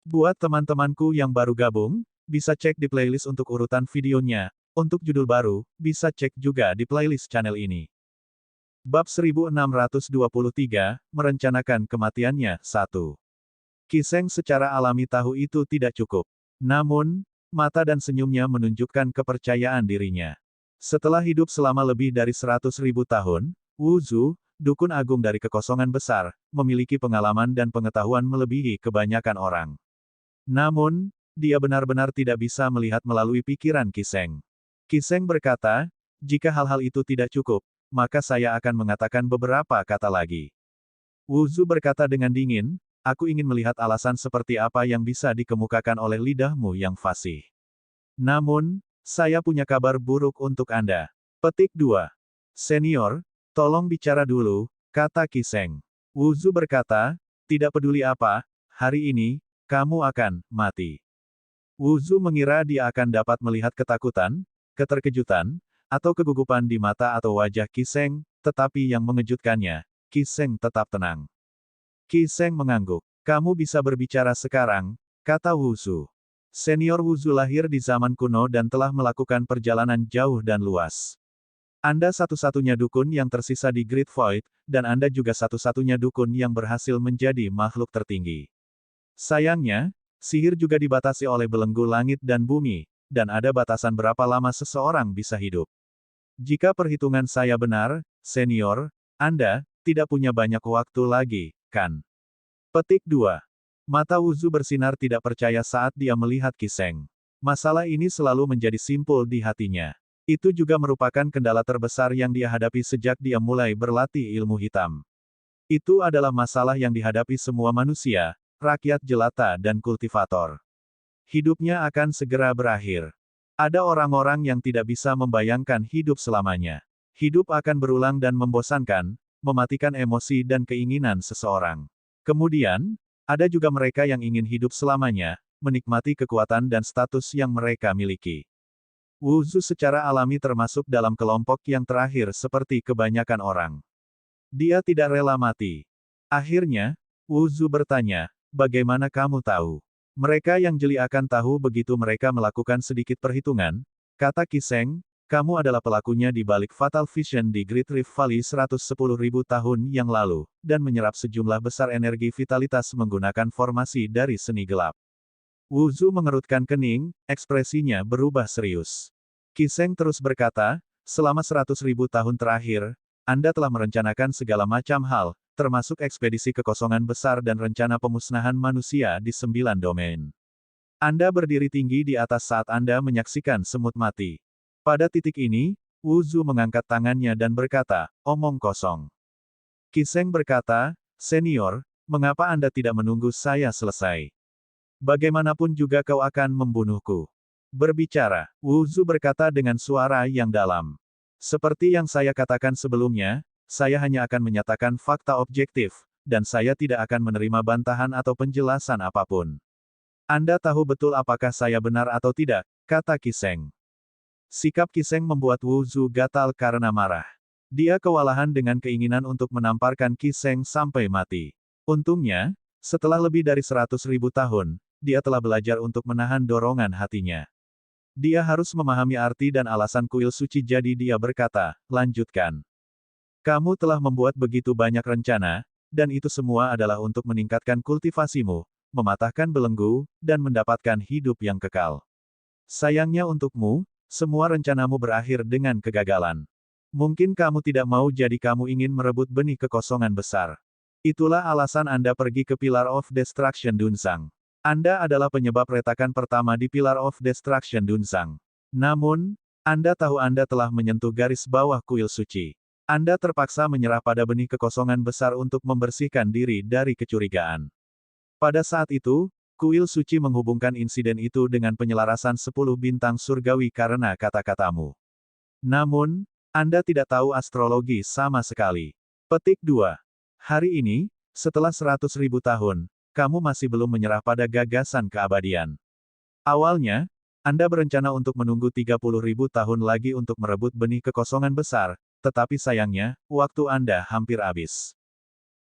Buat teman-temanku yang baru gabung, bisa cek di playlist untuk urutan videonya. Untuk judul baru, bisa cek juga di playlist channel ini. Bab 1623, Merencanakan Kematiannya, 1. Kiseng secara alami tahu itu tidak cukup. Namun, mata dan senyumnya menunjukkan kepercayaan dirinya. Setelah hidup selama lebih dari 100.000 tahun, Wu Zhu, dukun agung dari kekosongan besar, memiliki pengalaman dan pengetahuan melebihi kebanyakan orang. Namun, dia benar-benar tidak bisa melihat melalui pikiran Kiseng. Kiseng berkata, jika hal-hal itu tidak cukup, maka saya akan mengatakan beberapa kata lagi. Wu Zhu berkata dengan dingin, aku ingin melihat alasan seperti apa yang bisa dikemukakan oleh lidahmu yang fasih. Namun, saya punya kabar buruk untuk Anda. Petik 2. Senior, tolong bicara dulu, kata Kiseng. Wu Zhu berkata, tidak peduli apa, hari ini, kamu akan mati. Wu Zhu mengira dia akan dapat melihat ketakutan, keterkejutan, atau kegugupan di mata atau wajah Kiseng, tetapi yang mengejutkannya, Kiseng tetap tenang. Kiseng mengangguk. Kamu bisa berbicara sekarang, kata Wu Zhu. Senior Wu Zhu lahir di zaman kuno dan telah melakukan perjalanan jauh dan luas. Anda satu-satunya dukun yang tersisa di Great Void, dan Anda juga satu-satunya dukun yang berhasil menjadi makhluk tertinggi. Sayangnya, sihir juga dibatasi oleh belenggu langit dan bumi, dan ada batasan berapa lama seseorang bisa hidup. Jika perhitungan saya benar, senior, Anda tidak punya banyak waktu lagi, kan? Petik 2. Mata Wu Zhu bersinar tidak percaya saat dia melihat Kiseng. Masalah ini selalu menjadi simpul di hatinya. Itu juga merupakan kendala terbesar yang dia hadapi sejak dia mulai berlatih ilmu hitam. Itu adalah masalah yang dihadapi semua manusia, rakyat jelata dan kultivator. Hidupnya akan segera berakhir. Ada orang-orang yang tidak bisa membayangkan hidup selamanya. Hidup akan berulang dan membosankan, mematikan emosi dan keinginan seseorang. Kemudian, ada juga mereka yang ingin hidup selamanya, menikmati kekuatan dan status yang mereka miliki. Wu Zhu secara alami termasuk dalam kelompok yang terakhir seperti kebanyakan orang. Dia tidak rela mati. Akhirnya, Wu Zhu bertanya, bagaimana kamu tahu? Mereka yang jeli akan tahu begitu mereka melakukan sedikit perhitungan, kata Kiseng, kamu adalah pelakunya di balik Fatal Vision di Great Rift Valley 110.000 tahun yang lalu, dan menyerap sejumlah besar energi vitalitas menggunakan formasi dari seni gelap. Wu Zhu mengerutkan kening, ekspresinya berubah serius. Kiseng terus berkata, selama 100.000 tahun terakhir, Anda telah merencanakan segala macam hal, termasuk ekspedisi kekosongan besar dan rencana pemusnahan manusia di 9 domain. Anda berdiri tinggi di atas saat Anda menyaksikan semut mati. Pada titik ini, Wu Zhu mengangkat tangannya dan berkata, omong kosong. Kiseng berkata, senior, mengapa Anda tidak menunggu saya selesai? Bagaimanapun juga kau akan membunuhku. Berbicara, Wu Zhu berkata dengan suara yang dalam. Seperti yang saya katakan sebelumnya, saya hanya akan menyatakan fakta objektif, dan saya tidak akan menerima bantahan atau penjelasan apapun. Anda tahu betul apakah saya benar atau tidak, kata Kiseng. Sikap Kiseng membuat Wu Zhu gatal karena marah. Dia kewalahan dengan keinginan untuk menamparkan Kiseng sampai mati. Untungnya, setelah lebih dari 100.000 tahun, dia telah belajar untuk menahan dorongan hatinya. Dia harus memahami arti dan alasan kuil suci jadi dia berkata, lanjutkan. Kamu telah membuat begitu banyak rencana, dan itu semua adalah untuk meningkatkan kultivasimu, mematahkan belenggu, dan mendapatkan hidup yang kekal. Sayangnya untukmu, semua rencanamu berakhir dengan kegagalan. Mungkin kamu tidak mau jadi kamu ingin merebut benih kekosongan besar. Itulah alasan Anda pergi ke Pillar of Destruction Dunsang. Anda adalah penyebab retakan pertama di Pillar of Destruction Dunsang. Namun, Anda tahu Anda telah menyentuh garis bawah kuil suci. Anda terpaksa menyerah pada benih kekosongan besar untuk membersihkan diri dari kecurigaan. Pada saat itu, kuil suci menghubungkan insiden itu dengan penyelarasan 10 bintang surgawi karena kata-katamu. Namun, Anda tidak tahu astrologi sama sekali. Petik 2. Hari ini, setelah 100.000 tahun, kamu masih belum menyerah pada gagasan keabadian. Awalnya, Anda berencana untuk menunggu 30.000 tahun lagi untuk merebut benih kekosongan besar, tetapi sayangnya, waktu Anda hampir habis.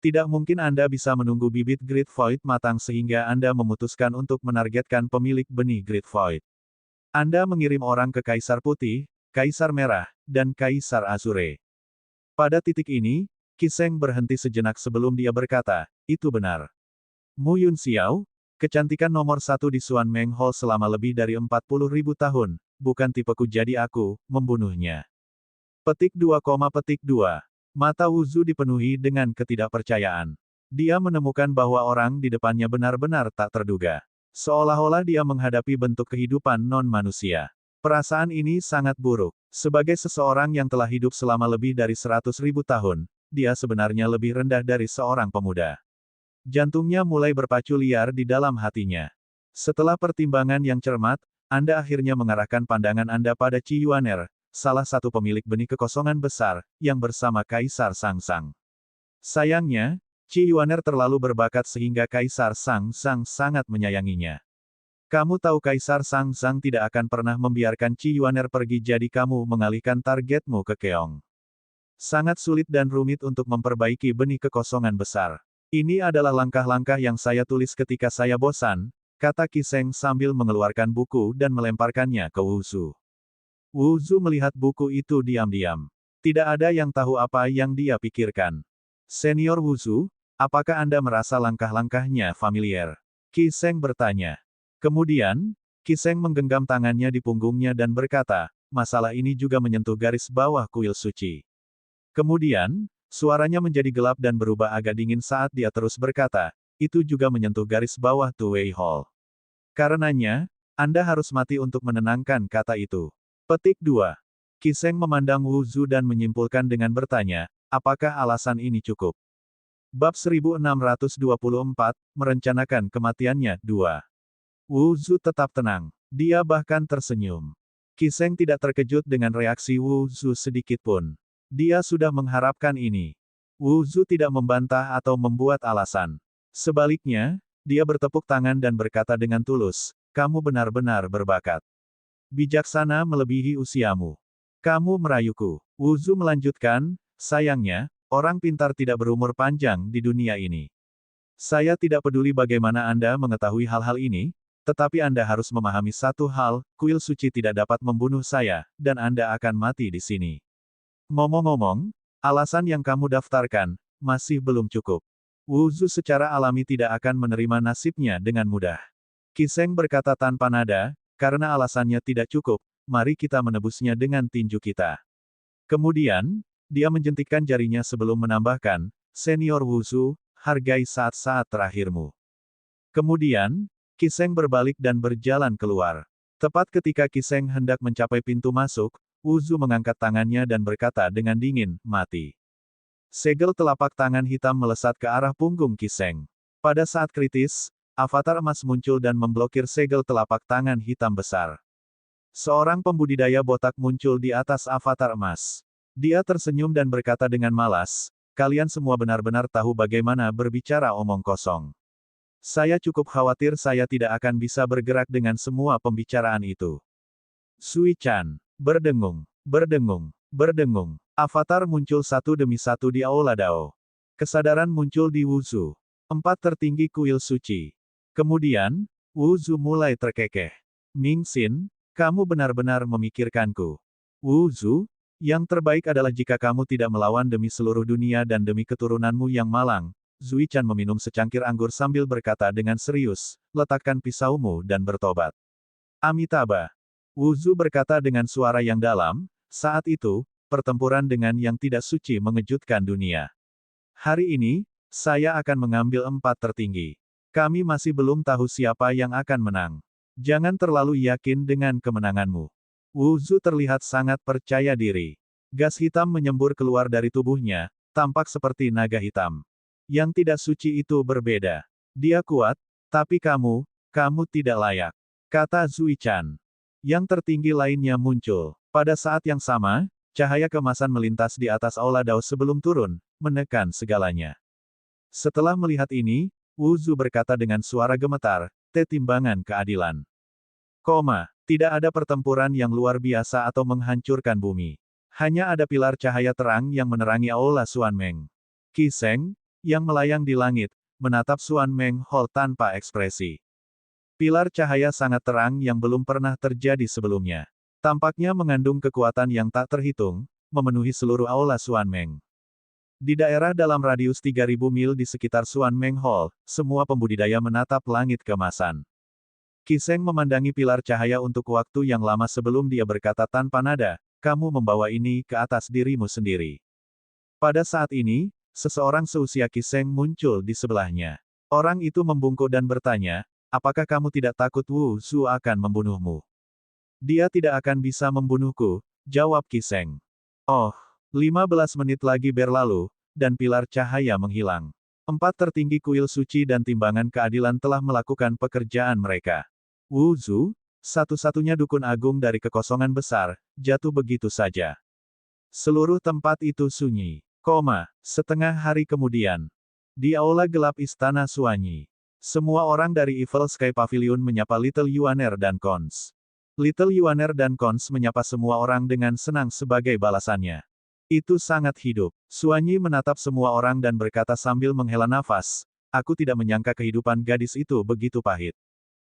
Tidak mungkin Anda bisa menunggu bibit Great Void matang sehingga Anda memutuskan untuk menargetkan pemilik benih Great Void. Anda mengirim orang ke Kaisar Putih, Kaisar Merah, dan Kaisar Azure. Pada titik ini, Qi Sheng berhenti sejenak sebelum dia berkata, itu benar. Mu Yun Xiao, kecantikan nomor satu di Xuan Meng Hall selama lebih dari 40.000 tahun, bukan tipeku jadi aku, membunuhnya. Petik 2, petik 2. Mata Wu Zu dipenuhi dengan ketidakpercayaan. Dia menemukan bahwa orang di depannya benar-benar tak terduga. Seolah-olah dia menghadapi bentuk kehidupan non-manusia. Perasaan ini sangat buruk. Sebagai seseorang yang telah hidup selama lebih dari 100.000 tahun, dia sebenarnya lebih rendah dari seorang pemuda. Jantungnya mulai berpacu liar di dalam hatinya. Setelah pertimbangan yang cermat, Anda akhirnya mengarahkan pandangan Anda pada Qi Yuaner, salah satu pemilik benih kekosongan besar, yang bersama Kaisar Sangsang. Sayangnya, Qi Yuaner terlalu berbakat sehingga Kaisar Sangsang sangat menyayanginya. Kamu tahu Kaisar Sangsang tidak akan pernah membiarkan Qi Yuaner pergi jadi kamu mengalihkan targetmu ke Keong. Sangat sulit dan rumit untuk memperbaiki benih kekosongan besar. Ini adalah langkah-langkah yang saya tulis ketika saya bosan, kata Qi Sheng sambil mengeluarkan buku dan melemparkannya ke Wu Zu. Wu Zu melihat buku itu diam-diam. Tidak ada yang tahu apa yang dia pikirkan. Senior Wu Zu, apakah Anda merasa langkah-langkahnya familiar? Qi Sheng bertanya. Kemudian, Qi Sheng menggenggam tangannya di punggungnya dan berkata, masalah ini juga menyentuh garis bawah kuil suci. Kemudian, suaranya menjadi gelap dan berubah agak dingin saat dia terus berkata, itu juga menyentuh garis bawah Tu Wei Hall. Karenanya, Anda harus mati untuk menenangkan kata itu. Petik 2. Qi Sheng memandang Wu Zu dan menyimpulkan dengan bertanya, apakah alasan ini cukup? Bab 1624, merencanakan kematiannya, 2. Wu Zu tetap tenang. Dia bahkan tersenyum. Qi Sheng tidak terkejut dengan reaksi Wu Zu sedikit pun. Dia sudah mengharapkan ini. Wu Zu tidak membantah atau membuat alasan. Sebaliknya, dia bertepuk tangan dan berkata dengan tulus, kamu benar-benar berbakat. Bijaksana melebihi usiamu. Kamu merayuku. Wu Zu melanjutkan, sayangnya, orang pintar tidak berumur panjang di dunia ini. Saya tidak peduli bagaimana Anda mengetahui hal-hal ini, tetapi Anda harus memahami satu hal, kuil suci tidak dapat membunuh saya, dan Anda akan mati di sini. Ngomong-ngomong, alasan yang kamu daftarkan, masih belum cukup. Wu Zu secara alami tidak akan menerima nasibnya dengan mudah. Qi Sheng berkata tanpa nada, karena alasannya tidak cukup, mari kita menebusnya dengan tinju kita. Kemudian, dia menjentikkan jarinya sebelum menambahkan, Senior Wu Zu, hargai saat-saat terakhirmu. Kemudian, Qi Sheng berbalik dan berjalan keluar. Tepat ketika Qi Sheng hendak mencapai pintu masuk, Wu Zu mengangkat tangannya dan berkata dengan dingin, mati. Segel telapak tangan hitam melesat ke arah punggung Qi Sheng. Pada saat kritis, avatar emas muncul dan memblokir segel telapak tangan hitam besar. Seorang pembudidaya botak muncul di atas avatar emas. Dia tersenyum dan berkata dengan malas, kalian semua benar-benar tahu bagaimana berbicara omong kosong. Saya cukup khawatir saya tidak akan bisa bergerak dengan semua pembicaraan itu. Sui Chan, berdengung, berdengung, berdengung. Avatar muncul satu demi satu di Aula Dao. Kesadaran muncul di Wu Zu. 4 tertinggi kuil suci. Kemudian, Wu Zu mulai terkekeh. Ming Xin, kamu benar-benar memikirkanku. Wu Zu, yang terbaik adalah jika kamu tidak melawan demi seluruh dunia dan demi keturunanmu yang malang. Zui Chan meminum secangkir anggur sambil berkata dengan serius, letakkan pisaumu dan bertobat. Amitabha. Wu Zu berkata dengan suara yang dalam, saat itu, pertempuran dengan yang tidak suci mengejutkan dunia. Hari ini, saya akan mengambil 4 tertinggi. Kami masih belum tahu siapa yang akan menang. Jangan terlalu yakin dengan kemenanganmu. Wu Zu terlihat sangat percaya diri. Gas hitam menyembur keluar dari tubuhnya, tampak seperti naga hitam. Yang tidak suci itu berbeda. Dia kuat, tapi kamu tidak layak. Kata Zui Chan. Yang tertinggi lainnya muncul. Pada saat yang sama, cahaya kemasan melintas di atas Aula Dao sebelum turun, menekan segalanya. Setelah melihat ini, Wu Zu berkata dengan suara gemetar, timbangan keadilan. Tidak ada pertempuran yang luar biasa atau menghancurkan bumi. Hanya ada pilar cahaya terang yang menerangi Aula Xuanmeng. Qi Sheng, yang melayang di langit, menatap Xuan Meng Hall tanpa ekspresi. Pilar cahaya sangat terang yang belum pernah terjadi sebelumnya. Tampaknya mengandung kekuatan yang tak terhitung, memenuhi seluruh aula Xuan Meng. Di daerah dalam radius 3.000 mil di sekitar Xuan Meng Hall, semua pembudidaya menatap langit keemasan. Qi Sheng memandangi pilar cahaya untuk waktu yang lama sebelum dia berkata tanpa nada, kamu membawa ini ke atas dirimu sendiri. Pada saat ini, seseorang seusia Qi Sheng muncul di sebelahnya. Orang itu membungkuk dan bertanya, apakah kamu tidak takut Wu Zu akan membunuhmu? Dia tidak akan bisa membunuhku, jawab Qi Sheng. Oh, 15 menit lagi berlalu, dan pilar cahaya menghilang. 4 tertinggi kuil suci dan timbangan keadilan telah melakukan pekerjaan mereka. Wu Zu, satu-satunya dukun agung dari kekosongan besar, jatuh begitu saja. Seluruh tempat itu sunyi. Setengah hari kemudian. Di aula gelap istana Suanyi. Semua orang dari Evil Sky Pavilion menyapa Little Yuaner dan Cons. Little Yuaner dan Cons menyapa semua orang dengan senang sebagai balasannya. Itu sangat hidup. Suanyi menatap semua orang dan berkata sambil menghela nafas, aku tidak menyangka kehidupan gadis itu begitu pahit.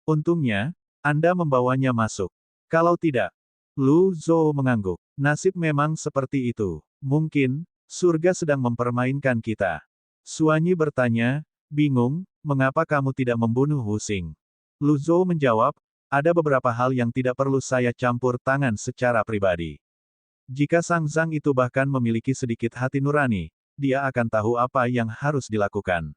Untungnya, Anda membawanya masuk. Kalau tidak, Lu Zhou mengangguk. Nasib memang seperti itu. Mungkin, surga sedang mempermainkan kita. Suanyi bertanya, bingung, mengapa kamu tidak membunuh Wu Xing? Lu Zhou menjawab, ada beberapa hal yang tidak perlu saya campur tangan secara pribadi. Jika Sang Zhang itu bahkan memiliki sedikit hati nurani, dia akan tahu apa yang harus dilakukan.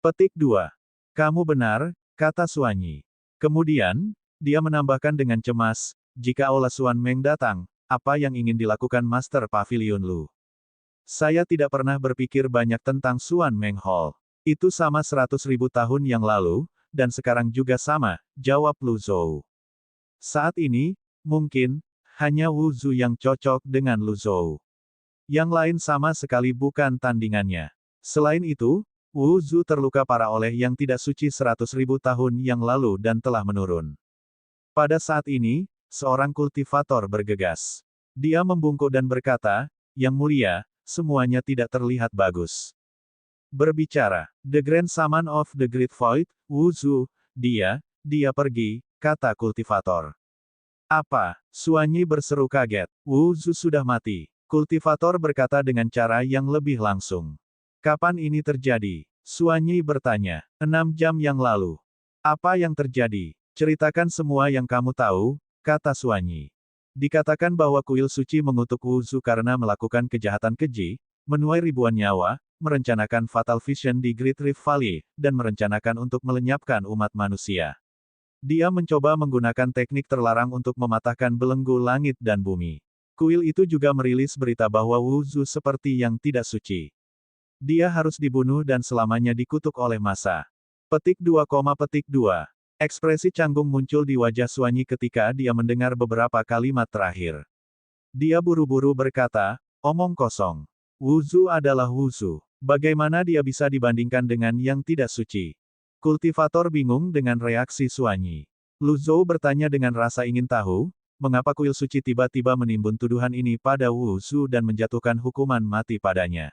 Petik 2. Kamu benar, kata Suanyi. Kemudian, dia menambahkan dengan cemas, jika aula Xuan Meng datang, apa yang ingin dilakukan Master Pavilion Lu? Saya tidak pernah berpikir banyak tentang Xuan Meng Hall. Itu sama 100.000 tahun yang lalu, dan sekarang juga sama, jawab Lu Zhou. Saat ini, mungkin, hanya Wu Zu yang cocok dengan Lu Zhou. Yang lain sama sekali bukan tandingannya. Selain itu, Wu Zu terluka parah oleh yang tidak suci 100.000 tahun yang lalu dan telah menurun. Pada saat ini, seorang kultivator bergegas. Dia membungkuk dan berkata, Yang Mulia, semuanya tidak terlihat bagus. Berbicara, The Grand Shaman of the Great Void, Wu Zu, dia pergi, kata kultivator. Apa? Suanyi berseru kaget. Wu Zu sudah mati. Kultivator berkata dengan cara yang lebih langsung. Kapan ini terjadi? Suanyi bertanya. 6 jam yang lalu. Apa yang terjadi? Ceritakan semua yang kamu tahu, kata Suanyi. Dikatakan bahwa kuil suci mengutuk Wu Zu karena melakukan kejahatan keji, menuai ribuan nyawa, merencanakan Fatal Vision di Great Rift Valley, dan merencanakan untuk melenyapkan umat manusia. Dia mencoba menggunakan teknik terlarang untuk mematahkan belenggu langit dan bumi. Kuil itu juga merilis berita bahwa Wu Zu seperti yang tidak suci. Dia harus dibunuh dan selamanya dikutuk oleh massa. Petik 2, petik 2. Ekspresi canggung muncul di wajah Suanyi ketika dia mendengar beberapa kalimat terakhir. Dia buru-buru berkata, omong kosong. Wu Zu adalah Wu Zu. Bagaimana dia bisa dibandingkan dengan yang tidak suci? Kultivator bingung dengan reaksi Suanyi. Lu Zhou bertanya dengan rasa ingin tahu, mengapa kuil suci tiba-tiba menimbun tuduhan ini pada Wu Zu dan menjatuhkan hukuman mati padanya.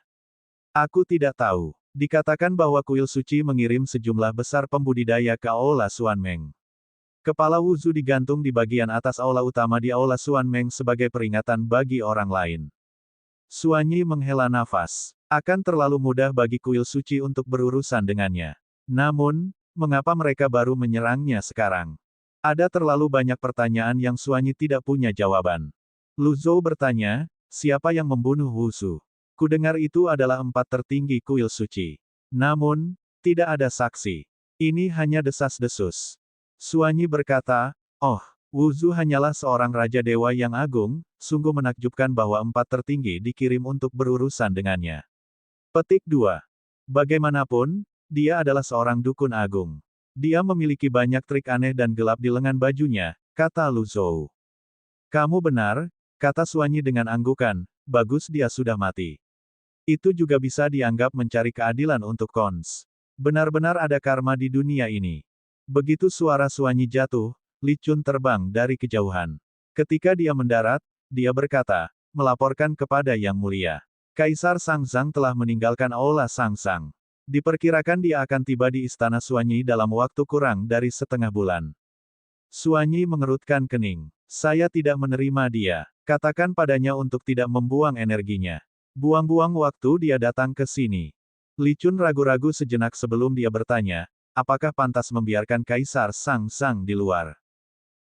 Aku tidak tahu. Dikatakan bahwa kuil suci mengirim sejumlah besar pembudidaya ke aula Xuan Meng. Kepala Wu Zu digantung di bagian atas aula utama di aula Xuan Meng sebagai peringatan bagi orang lain. Suanyi menghela nafas. Akan terlalu mudah bagi kuil suci untuk berurusan dengannya. Namun, mengapa mereka baru menyerangnya sekarang? Ada terlalu banyak pertanyaan yang Suanyi tidak punya jawaban. Lu Zhou bertanya, siapa yang membunuh Wu Zu? Kudengar itu adalah 4 tertinggi kuil suci. Namun, tidak ada saksi. Ini hanya desas-desus. Suanyi berkata, oh, Wu Zu hanyalah seorang raja dewa yang agung, sungguh menakjubkan bahwa 4 tertinggi dikirim untuk berurusan dengannya. Petik 2. Bagaimanapun, dia adalah seorang dukun agung. Dia memiliki banyak trik aneh dan gelap di lengan bajunya, kata Lu Zhou. Kamu benar, kata Suanyi dengan anggukan, bagus dia sudah mati. Itu juga bisa dianggap mencari keadilan untuk Cons. Benar-benar ada karma di dunia ini. Begitu suara Suanyi jatuh, Li Chun terbang dari kejauhan. Ketika dia mendarat, dia berkata, melaporkan kepada Yang Mulia. Kaisar Sang Zhang telah meninggalkan aula Sang Zhang. Diperkirakan dia akan tiba di Istana Suanyi dalam waktu kurang dari setengah bulan. Suanyi mengerutkan kening. Saya tidak menerima dia. Katakan padanya untuk tidak membuang energinya. Buang-buang waktu dia datang ke sini. Li Chun ragu-ragu sejenak sebelum dia bertanya, apakah pantas membiarkan Kaisar Sang di luar?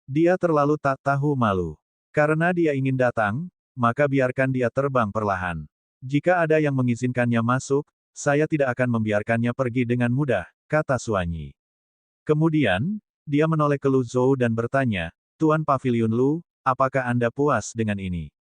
Dia terlalu tak tahu malu. Karena dia ingin datang, maka biarkan dia terbang perlahan. Jika ada yang mengizinkannya masuk, saya tidak akan membiarkannya pergi dengan mudah, kata Suanyi. Kemudian, dia menoleh ke Lu Zhou dan bertanya, Tuan Paviliun Lu, apakah Anda puas dengan ini?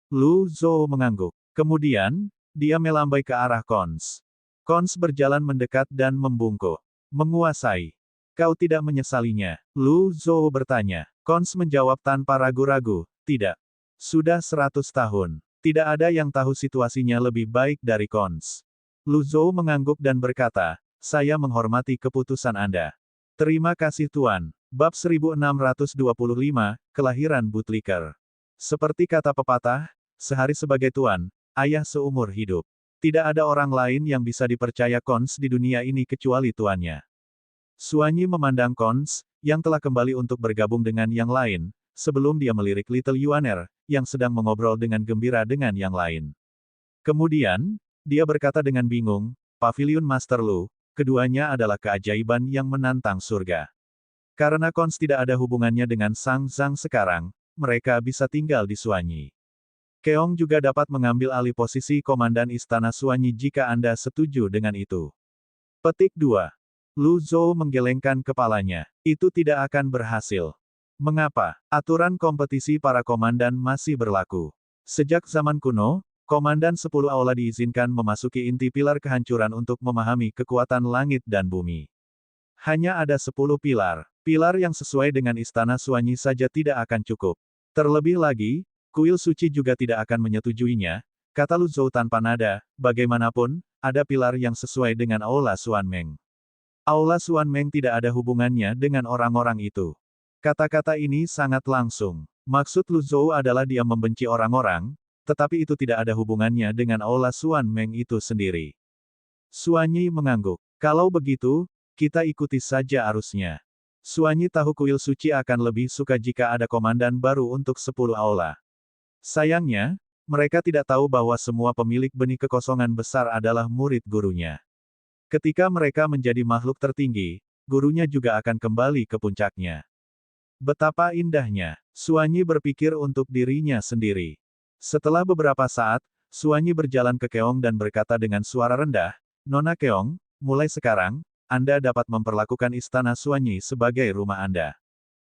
Lu Zhou mengangguk. Kemudian, dia melambai ke arah Cons. Cons berjalan mendekat dan membungkuk. Menguasai. Kau tidak menyesalinya? Lu Zhou bertanya. Cons menjawab tanpa ragu-ragu, tidak. Sudah 100 tahun. Tidak ada yang tahu situasinya lebih baik dari Cons. Lu Zhou mengangguk dan berkata, saya menghormati keputusan Anda. Terima kasih Tuan. Bab 1625, Kelahiran Bootlicker. Seperti kata pepatah, sehari sebagai tuan, ayah seumur hidup. Tidak ada orang lain yang bisa dipercaya Cons di dunia ini kecuali tuannya. Suanyi memandang Cons, yang telah kembali untuk bergabung dengan yang lain, sebelum dia melirik Little Yuaner, yang sedang mengobrol dengan gembira dengan yang lain. Kemudian, dia berkata dengan bingung, Paviliun Master Lu, keduanya adalah keajaiban yang menantang surga. Karena Cons tidak ada hubungannya dengan Sang Zhang sekarang, mereka bisa tinggal di Suanyi. Keong juga dapat mengambil alih posisi Komandan Istana Suanyi jika Anda setuju dengan itu. Petik 2. Lu Zhou menggelengkan kepalanya. Itu tidak akan berhasil. Mengapa? Aturan kompetisi para komandan masih berlaku. Sejak zaman kuno, Komandan 10 aula diizinkan memasuki inti pilar kehancuran untuk memahami kekuatan langit dan bumi. Hanya ada 10 pilar. Pilar yang sesuai dengan Istana Suanyi saja tidak akan cukup. Terlebih lagi, kuil suci juga tidak akan menyetujuinya, kata Lu Zhou tanpa nada, bagaimanapun, ada pilar yang sesuai dengan Aula Xuanmeng. Aula Xuanmeng tidak ada hubungannya dengan orang-orang itu. Kata-kata ini sangat langsung. Maksud Lu Zhou adalah dia membenci orang-orang, tetapi itu tidak ada hubungannya dengan Aula Xuanmeng itu sendiri. Suanyi mengangguk. Kalau begitu, kita ikuti saja arusnya. Suanyi tahu kuil suci akan lebih suka jika ada komandan baru untuk 10 aula. Sayangnya, mereka tidak tahu bahwa semua pemilik benih kekosongan besar adalah murid gurunya. Ketika mereka menjadi makhluk tertinggi, gurunya juga akan kembali ke puncaknya. Betapa indahnya, Suanyi berpikir untuk dirinya sendiri. Setelah beberapa saat, Suanyi berjalan ke Keong dan berkata dengan suara rendah, Nona Keong, mulai sekarang, Anda dapat memperlakukan Istana Suanyi sebagai rumah Anda.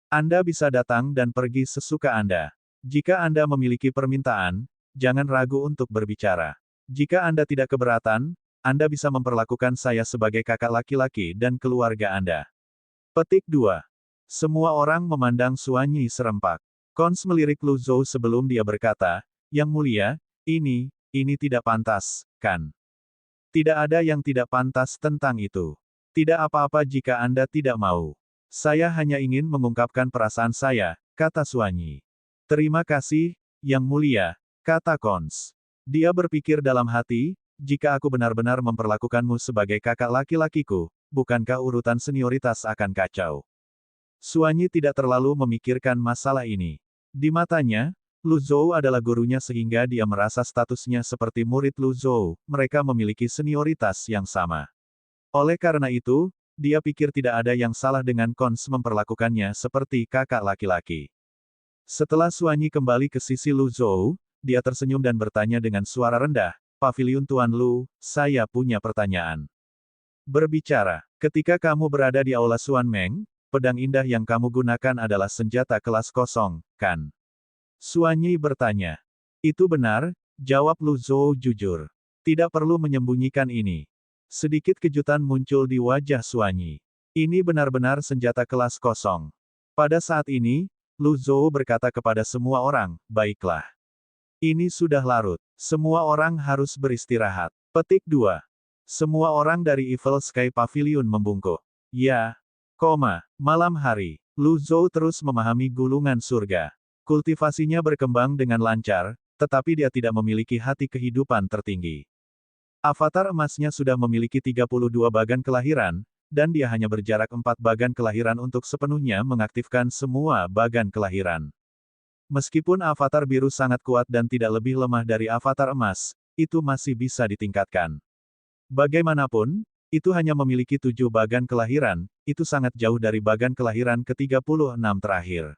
Anda bisa datang dan pergi sesuka Anda. Jika Anda memiliki permintaan, jangan ragu untuk berbicara. Jika Anda tidak keberatan, Anda bisa memperlakukan saya sebagai kakak laki-laki dan keluarga Anda. Petik 2. Semua orang memandang Suanyi serempak. Cons melirik Lu Zhou sebelum dia berkata, Yang mulia, ini tidak pantas, kan? Tidak ada yang tidak pantas tentang itu. Tidak apa-apa jika Anda tidak mau. Saya hanya ingin mengungkapkan perasaan saya, kata Suanyi. Terima kasih, Yang mulia, kata Cons. Dia berpikir dalam hati, jika aku benar-benar memperlakukanmu sebagai kakak laki-lakiku, bukankah urutan senioritas akan kacau? Suanyi tidak terlalu memikirkan masalah ini. Di matanya, Lu Zhou adalah gurunya sehingga dia merasa statusnya seperti murid Lu Zhou, mereka memiliki senioritas yang sama. Oleh karena itu, dia pikir tidak ada yang salah dengan Cons memperlakukannya seperti kakak laki-laki. Setelah Suanyi kembali ke sisi Lu Zhou, dia tersenyum dan bertanya dengan suara rendah, Paviliun Tuan Lu, saya punya pertanyaan. Berbicara, ketika kamu berada di Aula Xuanmeng, pedang indah yang kamu gunakan adalah senjata kelas kosong, kan? Suanyi bertanya. Itu benar, jawab Lu Zhou jujur. Tidak perlu menyembunyikan ini. Sedikit kejutan muncul di wajah Suanyi. Ini benar-benar senjata kelas kosong. Pada saat ini, Lu Zhou berkata kepada semua orang, baiklah. Ini sudah larut. Semua orang harus beristirahat. Petik 2. Semua orang dari Evil Sky Pavilion membungkuk. Ya. Malam hari. Lu Zhou terus memahami gulungan surga. Kultivasinya berkembang dengan lancar, tetapi dia tidak memiliki hati kehidupan tertinggi. Avatar emasnya sudah memiliki 32 bagan kelahiran, dan dia hanya berjarak 4 bagan kelahiran untuk sepenuhnya mengaktifkan semua bagan kelahiran. Meskipun avatar biru sangat kuat dan tidak lebih lemah dari avatar emas, itu masih bisa ditingkatkan. Bagaimanapun, itu hanya memiliki 7 bagan kelahiran, itu sangat jauh dari bagan kelahiran ke-36 terakhir.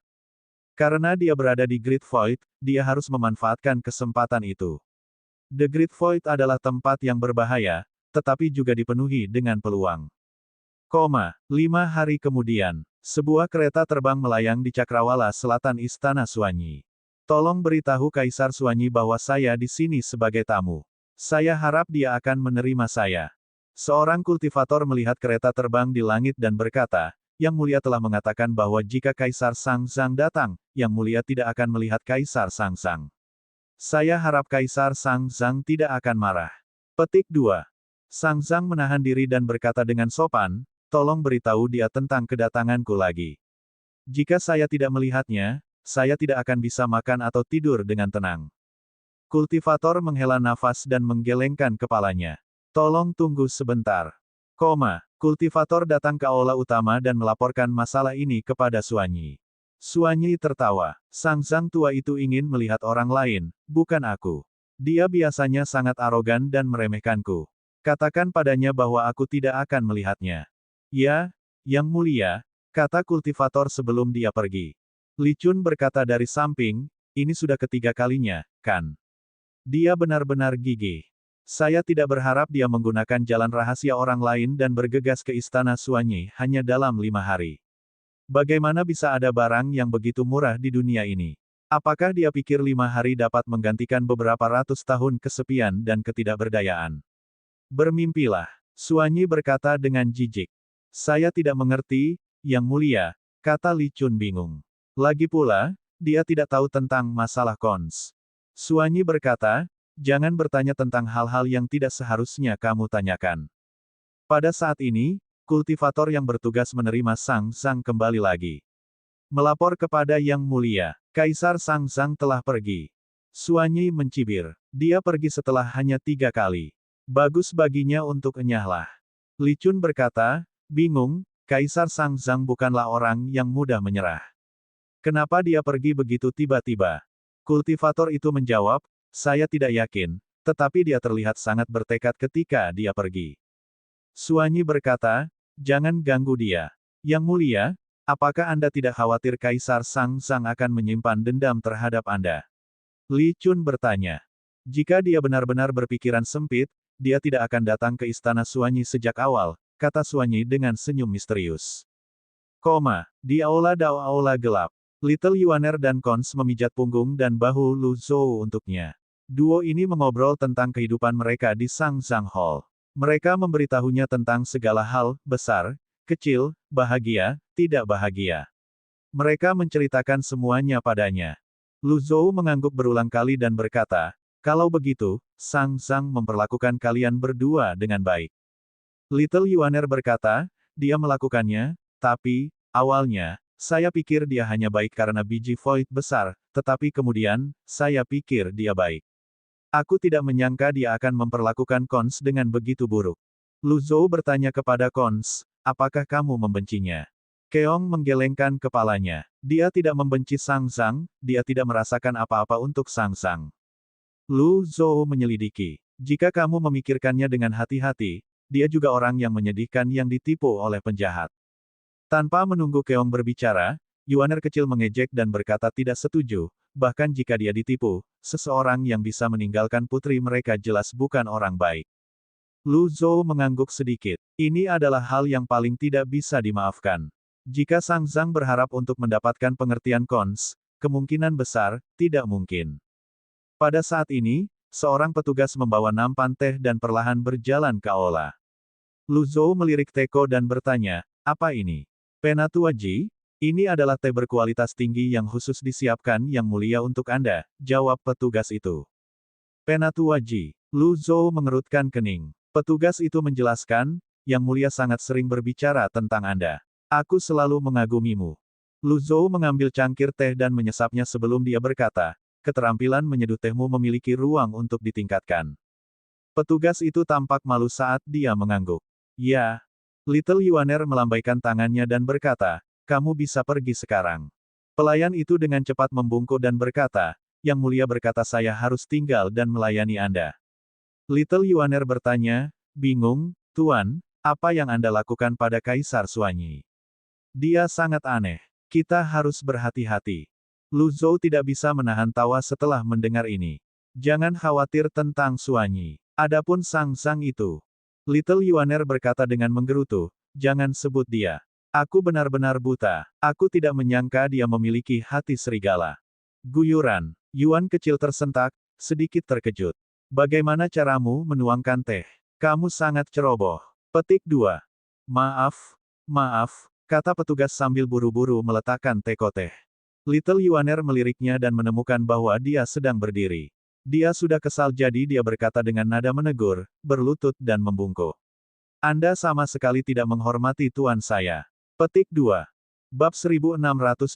Karena dia berada di Great Void, dia harus memanfaatkan kesempatan itu. The Great Void adalah tempat yang berbahaya, tetapi juga dipenuhi dengan peluang. 5 hari kemudian, sebuah kereta terbang melayang di Cakrawala Selatan Istana Suanyi. Tolong beritahu Kaisar Suanyi bahwa saya di sini sebagai tamu. Saya harap dia akan menerima saya. Seorang kultivator melihat kereta terbang di langit dan berkata, Yang Mulia telah mengatakan bahwa jika Kaisar Sang Zhang datang, Yang Mulia tidak akan melihat Kaisar Sang Zhang. Saya harap Kaisar Sang Zhang tidak akan marah. Petik 2. Sang Zhang menahan diri dan berkata dengan sopan, tolong beritahu dia tentang kedatanganku lagi. Jika saya tidak melihatnya, saya tidak akan bisa makan atau tidur dengan tenang. Kultivator menghela nafas dan menggelengkan kepalanya. Tolong tunggu sebentar. Kultivator datang ke aula utama dan melaporkan masalah ini kepada Suanyi. Suanyi tertawa. Sang Zhang tua itu ingin melihat orang lain, bukan aku. Dia biasanya sangat arogan dan meremehkanku. Katakan padanya bahwa aku tidak akan melihatnya. Ya, Yang Mulia, kata kultivator sebelum dia pergi. Li Chun berkata dari samping, ini sudah ketiga kalinya, kan? Dia benar-benar gigih. Saya tidak berharap dia menggunakan jalan rahasia orang lain dan bergegas ke istana Suanyi hanya dalam 5 hari. Bagaimana bisa ada barang yang begitu murah di dunia ini? Apakah dia pikir 5 hari dapat menggantikan beberapa ratus tahun kesepian dan ketidakberdayaan? Bermimpilah. Suanyi berkata dengan jijik. Saya tidak mengerti, Yang Mulia, kata Li Chun bingung. Lagi pula, dia tidak tahu tentang masalah Cons. Suanyi berkata, jangan bertanya tentang hal-hal yang tidak seharusnya kamu tanyakan. Pada saat ini, kultivator yang bertugas menerima Sang Zhang kembali lagi. Melapor kepada Yang Mulia, Kaisar Sang Zhang telah pergi. Suanyi mencibir. Dia pergi setelah hanya 3 kali. Bagus baginya untuk enyahlah. Li Chun berkata, bingung, Kaisar Sang Zhang bukanlah orang yang mudah menyerah. Kenapa dia pergi begitu tiba-tiba? Kultivator itu menjawab, saya tidak yakin, tetapi dia terlihat sangat bertekad ketika dia pergi. Suanyi berkata, jangan ganggu dia. Yang Mulia, apakah Anda tidak khawatir Kaisar Sang Zhang akan menyimpan dendam terhadap Anda? Li Chun bertanya. Jika dia benar-benar berpikiran sempit, dia tidak akan datang ke istana Suanyi sejak awal, kata Suanyi dengan senyum misterius. Di aula aula gelap. Little Yuaner dan Cons memijat punggung dan bahu Lu Zhou untuknya. Duo ini mengobrol tentang kehidupan mereka di Sang Zhang Hall. Mereka memberitahunya tentang segala hal, besar, kecil, bahagia, tidak bahagia. Mereka menceritakan semuanya padanya. Lu Zhou mengangguk berulang kali dan berkata, kalau begitu, Sang Zhang memperlakukan kalian berdua dengan baik. Little Yuaner berkata, dia melakukannya, tapi, awalnya, saya pikir dia hanya baik karena biji void besar, tetapi kemudian, saya pikir dia baik. Aku tidak menyangka dia akan memperlakukan Cons dengan begitu buruk. Lu Zhou bertanya kepada Cons, apakah kamu membencinya? Keong menggelengkan kepalanya. Dia tidak membenci Sang Zhang, dia tidak merasakan apa-apa untuk Sang Zhang. Lu Zhou menyelidiki. Jika kamu memikirkannya dengan hati-hati, dia juga orang yang menyedihkan yang ditipu oleh penjahat. Tanpa menunggu Keong berbicara, Yuaner kecil mengejek dan berkata tidak setuju, bahkan jika dia ditipu, seseorang yang bisa meninggalkan putri mereka jelas bukan orang baik. Lu Zhou mengangguk sedikit. Ini adalah hal yang paling tidak bisa dimaafkan. Jika Sang Zhang berharap untuk mendapatkan pengertian Cons, kemungkinan besar, tidak mungkin. Pada saat ini, seorang petugas membawa nampan teh dan perlahan berjalan ke aula. Lu Zhou melirik Teko dan bertanya, apa ini? Penatua Ji? Ini adalah teh berkualitas tinggi yang khusus disiapkan Yang Mulia untuk Anda, jawab petugas itu. Penatua Ji. Lu Zhou mengerutkan kening. Petugas itu menjelaskan, Yang Mulia sangat sering berbicara tentang Anda. Aku selalu mengagumimu. Lu Zhou mengambil cangkir teh dan menyesapnya sebelum dia berkata, keterampilan menyeduh tehmu memiliki ruang untuk ditingkatkan. Petugas itu tampak malu saat dia mengangguk. Ya. Little Yuaner melambaikan tangannya dan berkata, kamu bisa pergi sekarang. Pelayan itu dengan cepat membungkuk dan berkata, Yang Mulia berkata saya harus tinggal dan melayani Anda. Little Yuaner bertanya, bingung, Tuan, apa yang Anda lakukan pada Kaisar Suanyi? Dia sangat aneh. Kita harus berhati-hati. Lu Zhou tidak bisa menahan tawa setelah mendengar ini. Jangan khawatir tentang Suanyi. Adapun Sang itu. Little Yuaner berkata dengan menggerutu, jangan sebut dia. Aku benar-benar buta. Aku tidak menyangka dia memiliki hati serigala. Guyuran. Yuan kecil tersentak, sedikit terkejut. Bagaimana caramu menuangkan teh? Kamu sangat ceroboh. Petik 2. Maaf, kata petugas sambil buru-buru meletakkan teko teh. Little Yuaner meliriknya dan menemukan bahwa dia sedang berdiri. Dia sudah kesal jadi dia berkata dengan nada menegur, berlutut dan membungkuk. Anda sama sekali tidak menghormati tuan saya. Petik 2. Bab 1626,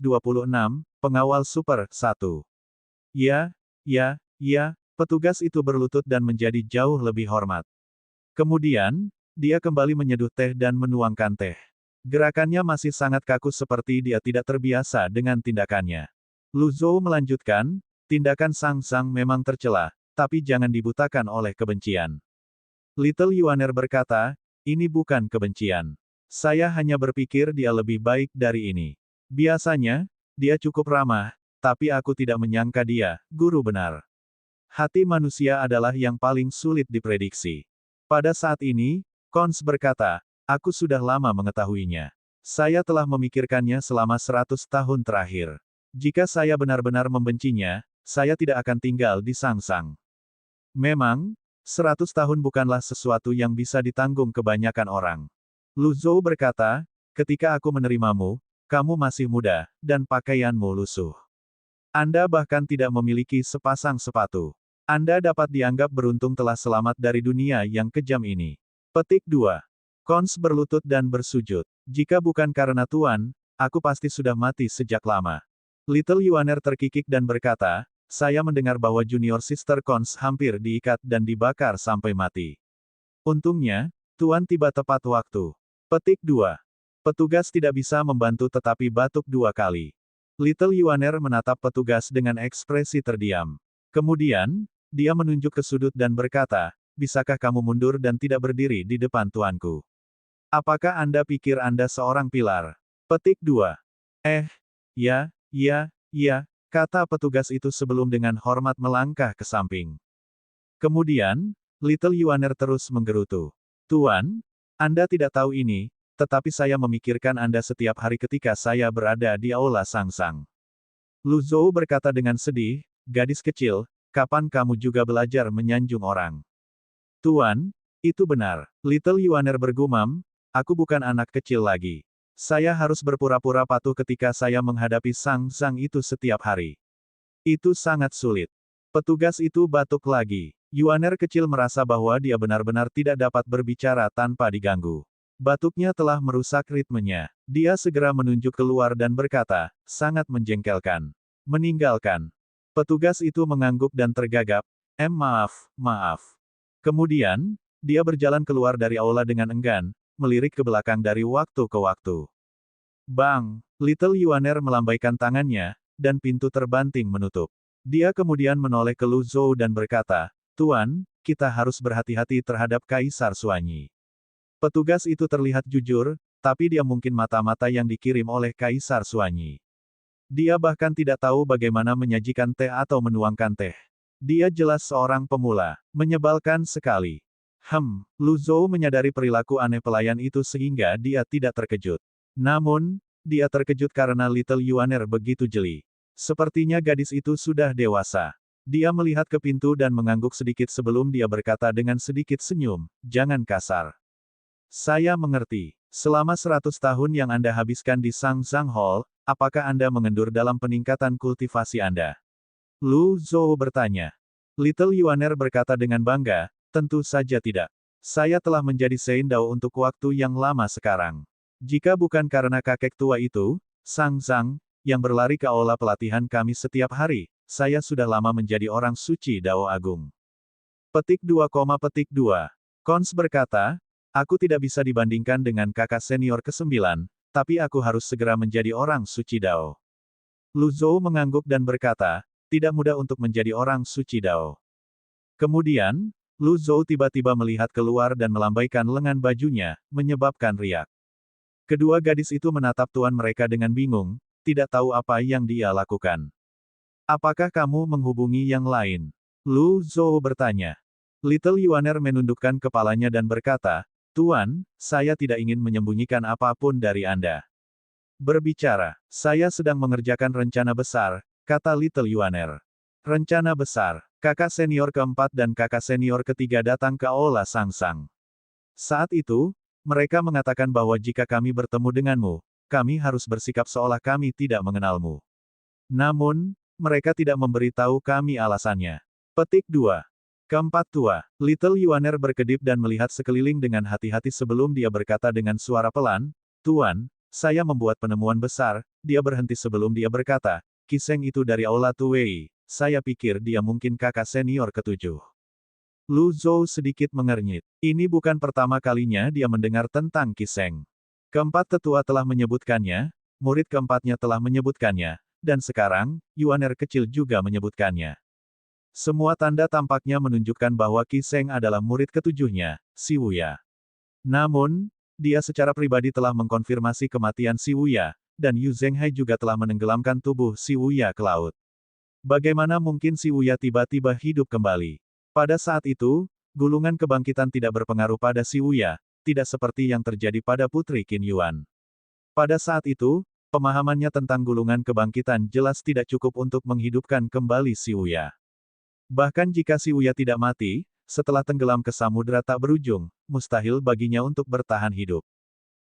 Pengawal Super, 1. Ya, petugas itu berlutut dan menjadi jauh lebih hormat. Kemudian, dia kembali menyeduh teh dan menuangkan teh. Gerakannya masih sangat kaku seperti dia tidak terbiasa dengan tindakannya. Lu Zhou melanjutkan, tindakan Sang memang tercela, tapi jangan dibutakan oleh kebencian. Little Yuaner berkata, ini bukan kebencian. Saya hanya berpikir dia lebih baik dari ini. Biasanya, dia cukup ramah, tapi aku tidak menyangka dia, guru benar. Hati manusia adalah yang paling sulit diprediksi. Pada saat ini, Cons berkata, aku sudah lama mengetahuinya. Saya telah memikirkannya selama 100 tahun terakhir. Jika saya benar-benar membencinya, saya tidak akan tinggal di Sang. Memang, 100 tahun bukanlah sesuatu yang bisa ditanggung kebanyakan orang. Lu Zhou berkata, ketika aku menerimamu, kamu masih muda, dan pakaianmu lusuh. Anda bahkan tidak memiliki sepasang sepatu. Anda dapat dianggap beruntung telah selamat dari dunia yang kejam ini. Petik 2. Cons berlutut dan bersujud. Jika bukan karena Tuan, aku pasti sudah mati sejak lama. Little Yuaner terkikik dan berkata, saya mendengar bahwa junior sister Cons hampir diikat dan dibakar sampai mati. Untungnya, Tuan tiba tepat waktu. Petik 2. Petugas tidak bisa membantu tetapi batuk 2 kali. Little Yuaner menatap petugas dengan ekspresi terdiam. Kemudian, dia menunjuk ke sudut dan berkata, bisakah kamu mundur dan tidak berdiri di depan tuanku? Apakah Anda pikir Anda seorang pilar? Petik 2. Ya, kata petugas itu sebelum dengan hormat melangkah ke samping. Kemudian, Little Yuaner terus menggerutu. Tuan, Anda tidak tahu ini, tetapi saya memikirkan Anda setiap hari ketika saya berada di aula Sang. Lu Zhou berkata dengan sedih, gadis kecil, kapan kamu juga belajar menyanjung orang? Tuan, itu benar. Little Yuaner bergumam, aku bukan anak kecil lagi. Saya harus berpura-pura patuh ketika saya menghadapi Sang itu setiap hari. Itu sangat sulit. Petugas itu batuk lagi. Yuaner kecil merasa bahwa dia benar-benar tidak dapat berbicara tanpa diganggu. Batuknya telah merusak ritmenya. Dia segera menunjuk keluar dan berkata, sangat menjengkelkan. Meninggalkan. Petugas itu mengangguk dan tergagap, maaf. Kemudian, dia berjalan keluar dari aula dengan enggan, melirik ke belakang dari waktu ke waktu. Bang! Little Yuaner melambaikan tangannya, dan pintu terbanting menutup. Dia kemudian menoleh ke Lu Zhou dan berkata, Tuan, kita harus berhati-hati terhadap Kaisar Suanyi. Petugas itu terlihat jujur, tapi dia mungkin mata-mata yang dikirim oleh Kaisar Suanyi. Dia bahkan tidak tahu bagaimana menyajikan teh atau menuangkan teh. Dia jelas seorang pemula. Menyebalkan sekali. Lu Zhou menyadari perilaku aneh pelayan itu sehingga dia tidak terkejut. Namun, dia terkejut karena Little Yuaner begitu jeli. Sepertinya gadis itu sudah dewasa. Dia melihat ke pintu dan mengangguk sedikit sebelum dia berkata dengan sedikit senyum, jangan kasar. Saya mengerti. Selama 100 tahun yang Anda habiskan di Sang Hall, apakah Anda mengendur dalam peningkatan kultivasi Anda? Lu Zhou bertanya. Little Yuaner berkata dengan bangga, tentu saja tidak. Saya telah menjadi Seindao untuk waktu yang lama sekarang. Jika bukan karena kakek tua itu, Sang, yang berlari ke aula pelatihan kami setiap hari, saya sudah lama menjadi orang suci Dao Agung. Petik 2, Cons berkata, aku tidak bisa dibandingkan dengan kakak senior ke-9, tapi aku harus segera menjadi orang suci Dao. Lu Zhou mengangguk dan berkata, tidak mudah untuk menjadi orang suci Dao. Kemudian, Lu Zhou tiba-tiba melihat keluar dan melambaikan lengan bajunya, menyebabkan riak. Kedua gadis itu menatap tuan mereka dengan bingung, tidak tahu apa yang dia lakukan. Apakah kamu menghubungi yang lain? Lu Zhou bertanya. Little Yuaner menundukkan kepalanya dan berkata, Tuan, saya tidak ingin menyembunyikan apapun dari Anda. Berbicara, saya sedang mengerjakan rencana besar, kata Little Yuaner. Rencana besar, kakak senior keempat dan kakak senior ketiga datang ke Aula Sangsang. Saat itu, mereka mengatakan bahwa jika kami bertemu denganmu, kami harus bersikap seolah kami tidak mengenalmu. Namun, mereka tidak memberitahu kami alasannya. Petik 2. Keempat tua, Little Yuaner berkedip dan melihat sekeliling dengan hati-hati sebelum dia berkata dengan suara pelan, Tuan, saya membuat penemuan besar. Dia berhenti sebelum dia berkata, Kiseng itu dari Aula Tuwei, saya pikir dia mungkin kakak senior ke-7. Lu Zhou sedikit mengernyit. Ini bukan pertama kalinya dia mendengar tentang Kiseng. Keempat tetua telah menyebutkannya, murid keempatnya telah menyebutkannya, dan sekarang, Yuaner kecil juga menyebutkannya. Semua tanda tampaknya menunjukkan bahwa Kiseng adalah murid ketujuhnya, Si Wuya. Namun, dia secara pribadi telah mengkonfirmasi kematian Si Wuya, dan Yu Zhenghai juga telah menenggelamkan tubuh Si Wuya ke laut. Bagaimana mungkin Si Wuya tiba-tiba hidup kembali? Pada saat itu, gulungan kebangkitan tidak berpengaruh pada Si Wuya, tidak seperti yang terjadi pada Putri Qin Yuan. Pada saat itu, pemahamannya tentang gulungan kebangkitan jelas tidak cukup untuk menghidupkan kembali Si Wuya. Bahkan jika Si Wuya tidak mati, setelah tenggelam ke samudera tak berujung, mustahil baginya untuk bertahan hidup.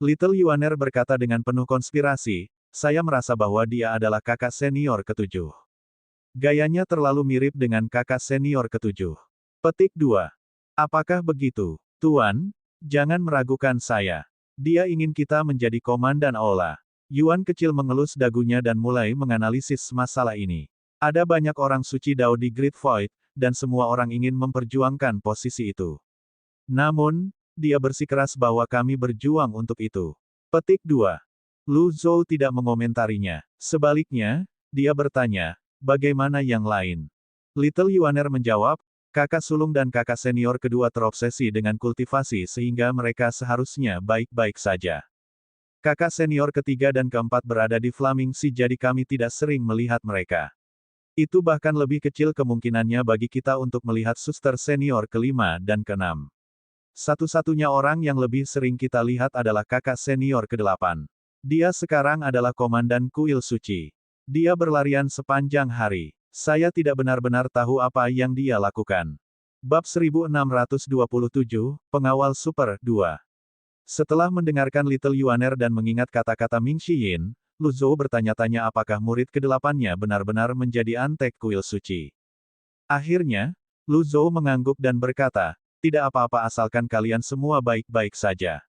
Little Yuaner berkata dengan penuh konspirasi, saya merasa bahwa dia adalah kakak senior ke-7. Gayanya terlalu mirip dengan kakak senior ke-7. Petik 2. Apakah begitu, Tuan? Jangan meragukan saya. Dia ingin kita menjadi komandan Aula. Yuan kecil mengelus dagunya dan mulai menganalisis masalah ini. Ada banyak orang suci Dao di Great Void, dan semua orang ingin memperjuangkan posisi itu. Namun, dia bersikeras bahwa kami berjuang untuk itu. Petik 2. Lu Zhou tidak mengomentarinya. Sebaliknya, dia bertanya, bagaimana yang lain? Little Yuaner menjawab, kakak sulung dan kakak senior kedua terobsesi dengan kultivasi sehingga mereka seharusnya baik-baik saja. Kakak senior ketiga dan keempat berada di Flaming Sea jadi kami tidak sering melihat mereka. Itu bahkan lebih kecil kemungkinannya bagi kita untuk melihat suster senior ke-5 dan ke-6. Satu-satunya orang yang lebih sering kita lihat adalah kakak senior ke-8. Dia sekarang adalah komandan kuil suci. Dia berlarian sepanjang hari. Saya tidak benar-benar tahu apa yang dia lakukan. Bab 1627, Pengawal Super 2. Setelah mendengarkan Little Yuaner dan mengingat kata-kata Ming Shiyin, Lu Zhou bertanya-tanya apakah murid ke-8-nya benar-benar menjadi antek kuil suci. Akhirnya, Lu Zhou mengangguk dan berkata, tidak apa-apa asalkan kalian semua baik-baik saja.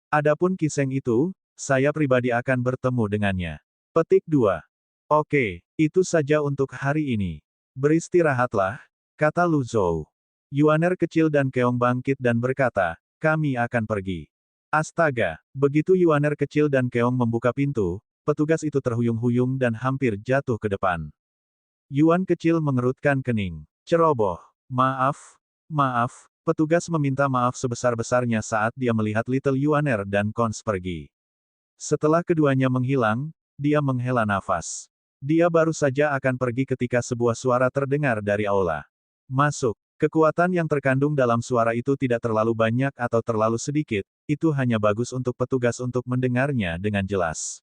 Adapun Kiseng itu, saya pribadi akan bertemu dengannya. Petik 2. Oke, itu saja untuk hari ini. Beristirahatlah, kata Lu Zhou. Yuaner kecil dan Keong bangkit dan berkata, kami akan pergi. Astaga, begitu Yuaner kecil dan Keong membuka pintu, petugas itu terhuyung-huyung dan hampir jatuh ke depan. Yuan kecil mengerutkan kening. Ceroboh. Maaf. Petugas meminta maaf sebesar-besarnya saat dia melihat Little Yuaner dan Cons pergi. Setelah keduanya menghilang, dia menghela nafas. Dia baru saja akan pergi ketika sebuah suara terdengar dari aula. Masuk. Kekuatan yang terkandung dalam suara itu tidak terlalu banyak atau terlalu sedikit, itu hanya bagus untuk petugas untuk mendengarnya dengan jelas.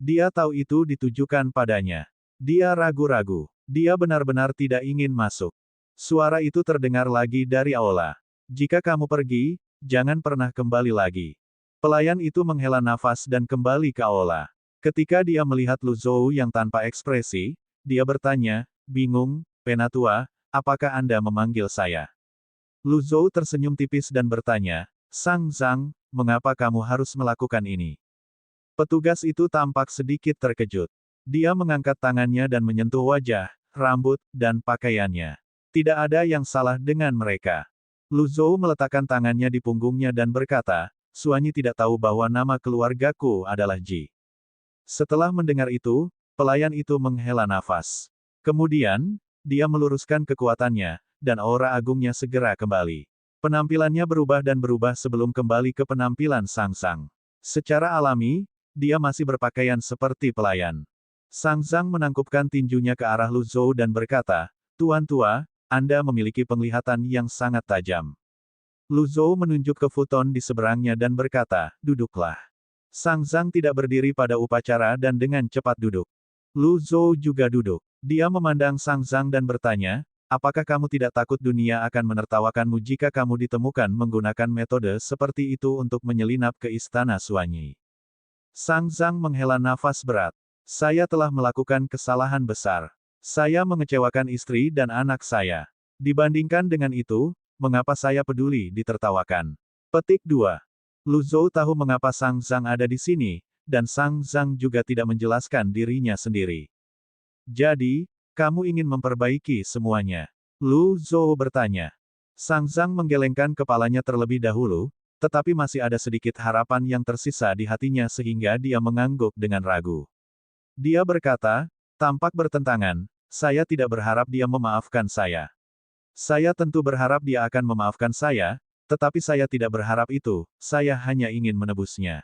Dia tahu itu ditujukan padanya. Dia ragu-ragu. Dia benar-benar tidak ingin masuk. Suara itu terdengar lagi dari aula. Jika kamu pergi, jangan pernah kembali lagi. Pelayan itu menghela nafas dan kembali ke aula. Ketika dia melihat Lu Zhou yang tanpa ekspresi, dia bertanya, bingung, Penatua, apakah Anda memanggil saya? Lu Zhou tersenyum tipis dan bertanya, Sang Zhang, mengapa kamu harus melakukan ini? Petugas itu tampak sedikit terkejut. Dia mengangkat tangannya dan menyentuh wajah, rambut, dan pakaiannya. Tidak ada yang salah dengan mereka. Lu Zhou meletakkan tangannya di punggungnya dan berkata, Suanyi tidak tahu bahwa nama keluargaku adalah Ji. Setelah mendengar itu, pelayan itu menghela nafas. Kemudian, dia meluruskan kekuatannya, dan aura agungnya segera kembali. Penampilannya berubah dan berubah sebelum kembali ke penampilan Sang Zhang. Secara alami, dia masih berpakaian seperti pelayan. Sang Zhang menangkupkan tinjunya ke arah Lu Zhou dan berkata, Tuan tua, Anda memiliki penglihatan yang sangat tajam. Lu Zhou menunjuk ke futon di seberangnya dan berkata, duduklah. Sang Zhang tidak berdiri pada upacara dan dengan cepat duduk. Lu Zhou juga duduk. Dia memandang Sang Zhang dan bertanya, apakah kamu tidak takut dunia akan menertawakanmu jika kamu ditemukan menggunakan metode seperti itu untuk menyelinap ke istana Suanyi? Sang Zhang menghela nafas berat. Saya telah melakukan kesalahan besar. Saya mengecewakan istri dan anak saya. Dibandingkan dengan itu, mengapa saya peduli ditertawakan? Petik 2. Lu Zhou tahu mengapa Sang Zhang ada di sini, dan Sang Zhang juga tidak menjelaskan dirinya sendiri. Jadi, kamu ingin memperbaiki semuanya? Lu Zhou bertanya. Sang Zhang menggelengkan kepalanya terlebih dahulu, tetapi masih ada sedikit harapan yang tersisa di hatinya sehingga dia mengangguk dengan ragu. Dia berkata, tampak bertentangan, saya tidak berharap dia memaafkan saya. Saya tentu berharap dia akan memaafkan saya, tetapi saya tidak berharap itu, saya hanya ingin menebusnya.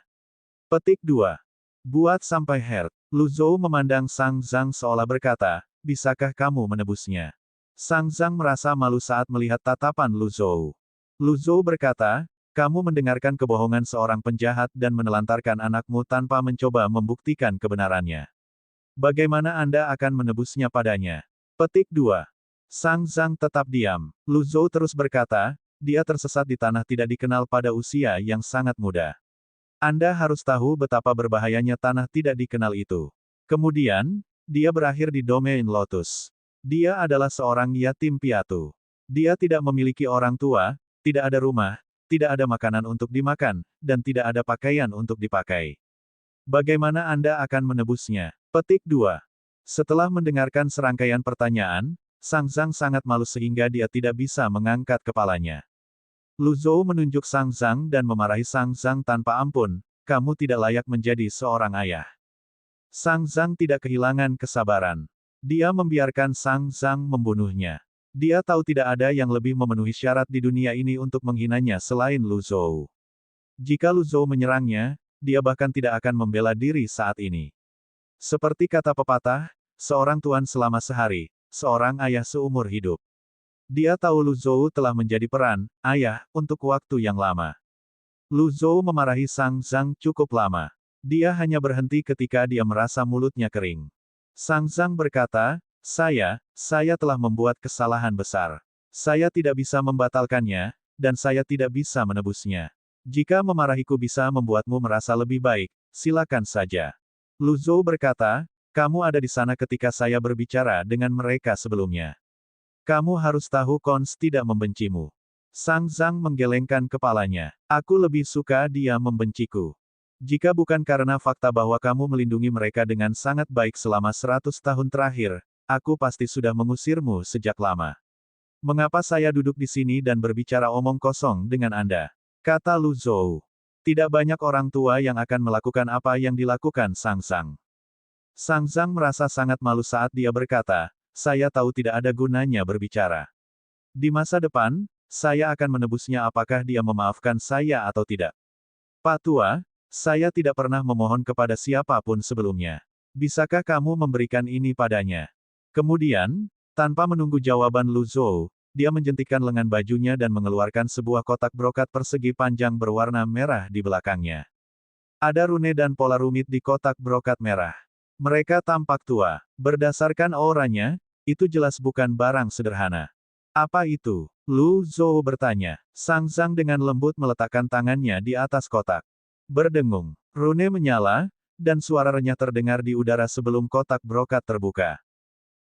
Petik 2. Buat sampai Hert. Lu Zhou memandang Sang Zhang seolah berkata, bisakah kamu menebusnya? Sang Zhang merasa malu saat melihat tatapan Lu Zhou. Lu Zhou berkata, kamu mendengarkan kebohongan seorang penjahat dan menelantarkan anakmu tanpa mencoba membuktikan kebenarannya. Bagaimana Anda akan menebusnya padanya? Petik 2. Sang Zhang tetap diam. Lu Zhou terus berkata, dia tersesat di tanah tidak dikenal pada usia yang sangat muda. Anda harus tahu betapa berbahayanya tanah tidak dikenal itu. Kemudian, dia berakhir di domain Lotus. Dia adalah seorang yatim piatu. Dia tidak memiliki orang tua, tidak ada rumah, tidak ada makanan untuk dimakan, dan tidak ada pakaian untuk dipakai. Bagaimana Anda akan menebusnya? Petik 2. Setelah mendengarkan serangkaian pertanyaan, Sang Zhang sangat malu sehingga dia tidak bisa mengangkat kepalanya. Lu Zhou menunjuk Sang Zhang dan memarahi Sang Zhang tanpa ampun, kamu tidak layak menjadi seorang ayah. Sang Zhang tidak kehilangan kesabaran. Dia membiarkan Sang Zhang membunuhnya. Dia tahu tidak ada yang lebih memenuhi syarat di dunia ini untuk menghinanya selain Lu Zhou. Jika Lu Zhou menyerangnya, dia bahkan tidak akan membela diri saat ini. Seperti kata pepatah, seorang tuan selama sehari, seorang ayah seumur hidup. Dia tahu Lu Zhou telah menjadi peran ayah untuk waktu yang lama. Lu Zhou memarahi Sang Zhang cukup lama. Dia hanya berhenti ketika dia merasa mulutnya kering. Sang Zhang berkata, saya telah membuat kesalahan besar. Saya tidak bisa membatalkannya, dan saya tidak bisa menebusnya. Jika memarahiku bisa membuatmu merasa lebih baik, silakan saja. Lu Zhou berkata, kamu ada di sana ketika saya berbicara dengan mereka sebelumnya. Kamu harus tahu Kons tidak membencimu. Sang Zhang menggelengkan kepalanya. Aku lebih suka dia membenciku. Jika bukan karena fakta bahwa kamu melindungi mereka dengan sangat baik selama 100 tahun terakhir, aku pasti sudah mengusirmu sejak lama. Mengapa saya duduk di sini dan berbicara omong kosong dengan Anda? Kata Lu Zhou. Tidak banyak orang tua yang akan melakukan apa yang dilakukan Sang Zhang. Sang Zhang merasa sangat malu saat dia berkata, saya tahu tidak ada gunanya berbicara. Di masa depan, saya akan menebusnya apakah dia memaafkan saya atau tidak. Pak Tua, saya tidak pernah memohon kepada siapapun sebelumnya. Bisakah kamu memberikan ini padanya? Kemudian, tanpa menunggu jawaban Lu Zhou, dia menjentikkan lengan bajunya dan mengeluarkan sebuah kotak brokat persegi panjang berwarna merah di belakangnya. Ada rune dan pola rumit di kotak brokat merah. Mereka tampak tua. Berdasarkan auranya, itu jelas bukan barang sederhana. Apa itu? Lu Zhou bertanya. Sang Zhang dengan lembut meletakkan tangannya di atas kotak. Berdengung. Rune menyala, dan suara renyah terdengar di udara sebelum kotak brokat terbuka.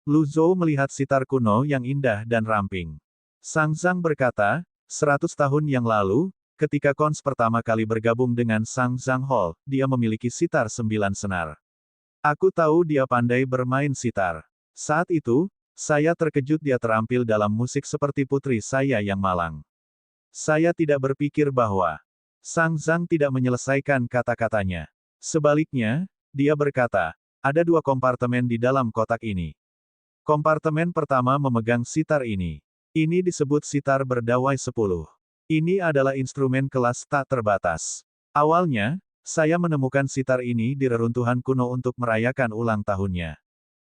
Lu Zhou melihat sitar kuno yang indah dan ramping. Sang Zhang berkata, 100 tahun yang lalu, ketika Kons pertama kali bergabung dengan Sang Zhang Hall, dia memiliki sitar 9 senar. Aku tahu dia pandai bermain sitar. Saat itu, Saya terkejut dia terampil dalam musik seperti putri saya yang malang. Saya tidak berpikir bahwa Sang Zhang tidak menyelesaikan kata-katanya. Sebaliknya, dia berkata, ada dua kompartemen di dalam kotak ini. Kompartemen pertama memegang sitar ini. Ini disebut sitar berdawai 10. Ini adalah instrumen kelas tak terbatas. Awalnya, saya menemukan sitar ini di reruntuhan kuno untuk merayakan ulang tahunnya.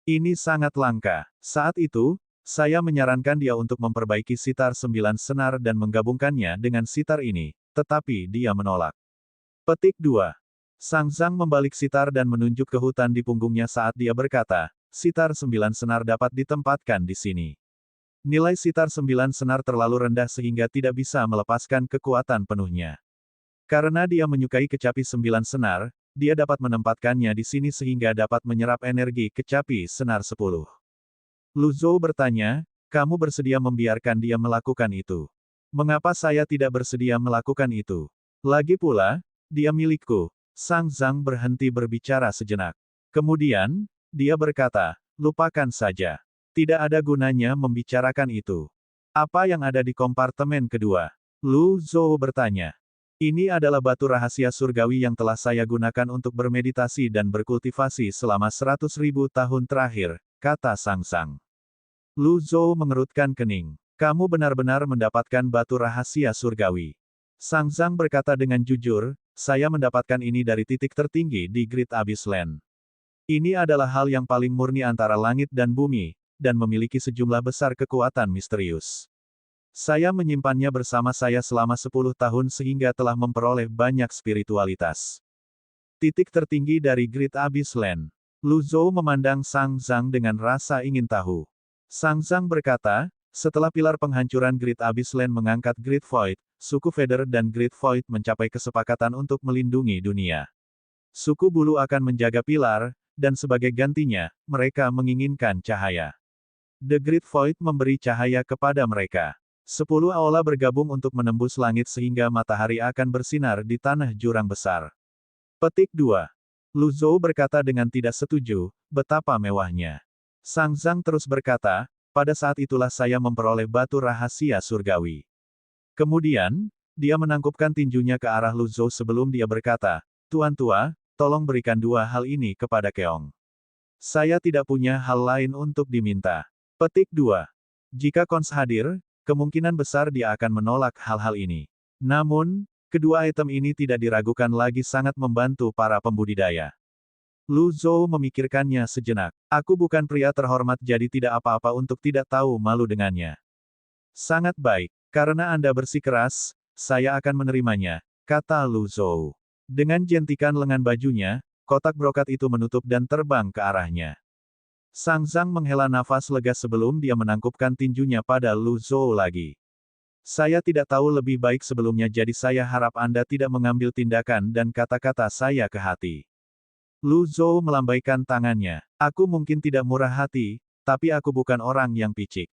Ini sangat langka. Saat itu, saya menyarankan dia untuk memperbaiki sitar 9 senar dan menggabungkannya dengan sitar ini, tetapi dia menolak. Petik 2. Sang Zhang membalik sitar dan menunjuk ke hutan di punggungnya saat dia berkata, sitar 9 senar dapat ditempatkan di sini. Nilai sitar 9 senar terlalu rendah sehingga tidak bisa melepaskan kekuatan penuhnya. Karena dia menyukai kecapi 9 senar, dia dapat menempatkannya di sini sehingga dapat menyerap energi kecapi senar 10. Lu Zhou bertanya, kamu bersedia membiarkan dia melakukan itu? Mengapa saya tidak bersedia melakukan itu? Lagi pula, dia milikku. Sang Zhang berhenti berbicara sejenak. Kemudian, dia berkata, lupakan saja. Tidak ada gunanya membicarakan itu. Apa yang ada di kompartemen kedua? Lu Zhou bertanya. Ini adalah batu rahasia surgawi yang telah saya gunakan untuk bermeditasi dan berkultivasi selama 100.000 tahun terakhir, kata Sang Zhang. Lu Zhou mengerutkan kening. Kamu benar-benar mendapatkan batu rahasia surgawi. Sang Zhang berkata dengan jujur, saya mendapatkan ini dari titik tertinggi di Great Abyss Land. Ini adalah hal yang paling murni antara langit dan bumi, dan memiliki sejumlah besar kekuatan misterius. Saya menyimpannya bersama saya selama 10 tahun sehingga telah memperoleh banyak spiritualitas. Titik tertinggi dari Great Abyss Land. Lu Zhou memandang Sang Zhang dengan rasa ingin tahu. Sang Zhang berkata, setelah pilar penghancuran Great Abyss Land mengangkat Great Void, suku Feather dan Great Void mencapai kesepakatan untuk melindungi dunia. Suku bulu akan menjaga pilar, dan sebagai gantinya, mereka menginginkan cahaya. The Great Void memberi cahaya kepada mereka. 10 aula bergabung untuk menembus langit sehingga matahari akan bersinar di tanah jurang besar. Petik 2. Lu Zhou berkata dengan tidak setuju, betapa mewahnya. Sang Zhang terus berkata, pada saat itulah saya memperoleh batu rahasia surgawi. Kemudian, dia menangkupkan tinjunya ke arah Lu Zhou sebelum dia berkata, Tuan Tua, tolong berikan dua hal ini kepada Keong. Saya tidak punya hal lain untuk diminta. Petik 2. Jika Kons hadir, kemungkinan besar dia akan menolak hal-hal ini. Namun, kedua item ini tidak diragukan lagi sangat membantu para pembudidaya. Lu Zhou memikirkannya sejenak. Aku bukan pria terhormat jadi tidak apa-apa untuk tidak tahu malu dengannya. Sangat baik. Karena Anda bersikeras, saya akan menerimanya, kata Lu Zhou. Dengan jentikan lengan bajunya, kotak brokat itu menutup dan terbang ke arahnya. Sang Zhang menghela nafas lega sebelum dia menangkupkan tinjunya pada Lu Zhou lagi. Saya tidak tahu lebih baik sebelumnya jadi saya harap Anda tidak mengambil tindakan dan kata-kata saya ke hati. Lu Zhou melambaikan tangannya. Aku mungkin tidak murah hati, tapi aku bukan orang yang picik.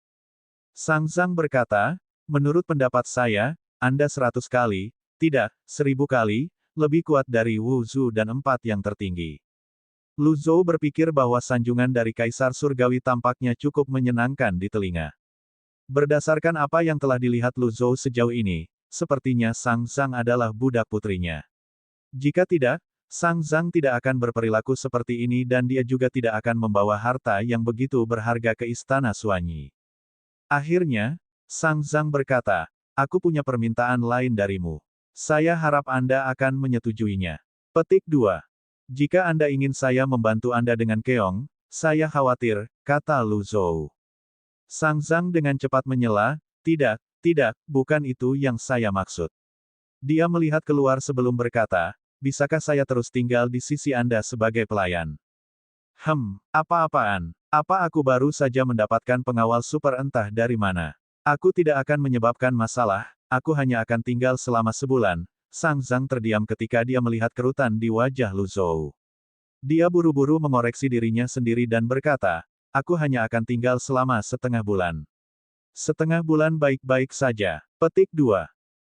Sang Zhang berkata, menurut pendapat saya, Anda 100 kali, tidak, 1000 kali, lebih kuat dari Wu Zhu dan 4 yang tertinggi. Lu Zhou berpikir bahwa sanjungan dari Kaisar Surgawi tampaknya cukup menyenangkan di telinga. Berdasarkan apa yang telah dilihat Lu Zhou sejauh ini, sepertinya Sang Zhang adalah budak putrinya. Jika tidak, Sang Zhang tidak akan berperilaku seperti ini dan dia juga tidak akan membawa harta yang begitu berharga ke Istana Suanyi. Akhirnya, Sang Zhang berkata, aku punya permintaan lain darimu. Saya harap Anda akan menyetujuinya. Petik 2. Jika Anda ingin saya membantu Anda dengan Keong, saya khawatir, kata Lu Zhou. Sang Zhang dengan cepat menyela, tidak, bukan itu yang saya maksud. Dia melihat keluar sebelum berkata, bisakah saya terus tinggal di sisi Anda sebagai pelayan? Apa-apaan? Apa aku baru saja mendapatkan pengawal super entah dari mana? Aku tidak akan menyebabkan masalah, aku hanya akan tinggal selama sebulan. Sang Zhang terdiam ketika dia melihat kerutan di wajah Lu Zhou. Dia buru-buru mengoreksi dirinya sendiri dan berkata, aku hanya akan tinggal selama setengah bulan. Setengah bulan baik-baik saja. Petik 2.